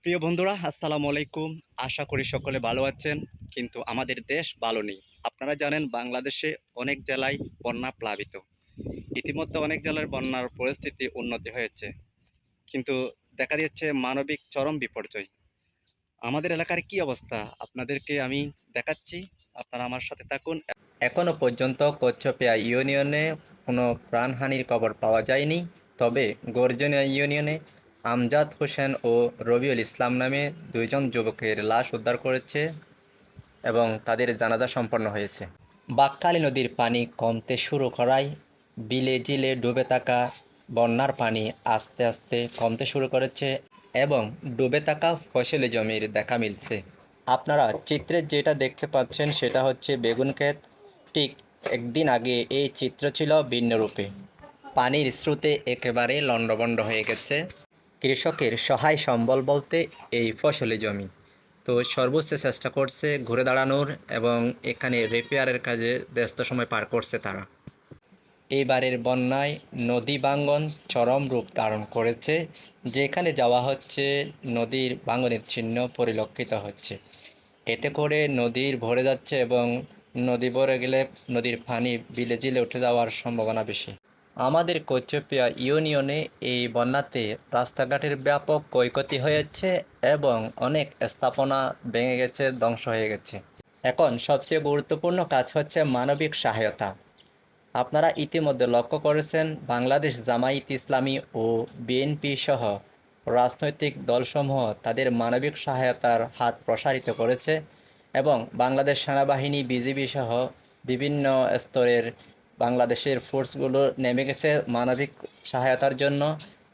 প্রিয় বন্ধুরা, আসসালামু আলাইকুম। আশা করি সকলে ভালো আছেন। কিন্তু আমাদের দেশ ভালো নেই। আপনারা জানেন বাংলাদেশে অনেক জেলায় বন্যা প্লাবিত। ইতিমধ্যে অনেক জেলার বন্যার পরিস্থিতি উন্নতি হয়েছে। কিন্তু দেখা যাচ্ছে মানবিক চরম বিপর্যয়। আমাদের এলাকার কি অবস্থা আপনাদেরকে আমি দেখাচ্ছি। আপনারা আমার সাথে থাকুন। এখনো পর্যন্ত কচ্ছপিয়া ইউনিয়নে কোনো প্রাণহানির খবর পাওয়া যায়নি। তবে গর্জনিয়া ইউনিয়নে আমজাদ হোসেন ও রবিউল ইসলাম নামে দুইজন যুবকের লাশ উদ্ধার করেছে এবং তাদের জানাজা সম্পন্ন হয়েছে। বাঁকখালী নদীর পানি কমতে শুরু করায় বিলে জিলে ডুবে থাকা বন্যার পানি আস্তে আস্তে কমতে শুরু করেছে এবং ডুবে থাকা ফসলি জমির দেখা মিলছে। আপনারা চিত্রে যেটা দেখতে পাচ্ছেন সেটা হচ্ছে বেগুন ক্ষেত। ঠিক একদিন আগে এই চিত্র ছিল ভিন্ন রূপে। পানির স্রোতে একেবারে লণ্ডভণ্ড হয়ে গেছে। কৃষকের সহায় সম্বল বলতে এই ফসলি জমি। তো সর্বোচ্চ চেষ্টা করছে ঘুরে দাঁড়ানোর এবং এখানে রিপেয়ারের কাজে ব্যস্ত সময় পার করছে তারা। এইবারের বন্যায় নদী ভাঙ্গন চরম রূপ ধারণ করেছে। যেখানে যাওয়া হচ্ছে নদীর ভাঙ্গনের চিহ্ন পরিলক্ষিত হচ্ছে। এতে করে নদীর ভরে যাচ্ছে এবং নদী ভরে গেলে নদীর পানি বিলে জিলে উঠে যাওয়ার সম্ভাবনা বেশি। আমাদের কচ্ছপিয়া ইউনিয়নে এই বন্যাতে রাস্তাঘাটের ব্যাপক ক্ষয়ক্ষতি হয়েছে এবং অনেক স্থাপনা ভেঙে গেছে, ধ্বংস হয়ে গেছে। এখন সবচেয়ে গুরুত্বপূর্ণ কাজ হচ্ছে মানবিক সহায়তা। আপনারা ইতিমধ্যে লক্ষ্য করেছেন বাংলাদেশ জামায়াতে ইসলামী ও বিএনপি সহ রাজনৈতিক দলসমূহ তাদের মানবিক সহায়তার হাত প্রসারিত করেছে এবং বাংলাদেশ সেনাবাহিনী বিজিবি সহ বিভিন্ন স্তরের বাংলাদেশের ফোর্সগুলো নেমে গেছে মানবিক সহায়তার জন্য।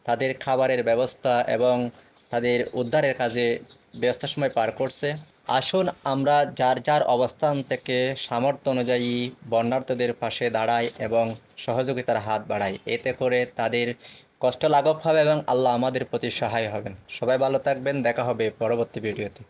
তাদের খাবারের ব্যবস্থা এবং তাদের উদ্ধারের কাজে ব্যস্ত সময় পার করছে। আসুন আমরা যার যার অবস্থান থেকে সামর্থ্য অনুযায়ী বন্যার্তদের পাশে দাঁড়াই এবং সহযোগিতার হাত বাড়াই। এতে করে তাদের কষ্ট লাঘব হবে এবং আল্লাহ আমাদের প্রতি সহায় হবেন। সবাই ভালো থাকবেন। দেখা হবে পরবর্তী ভিডিওতে।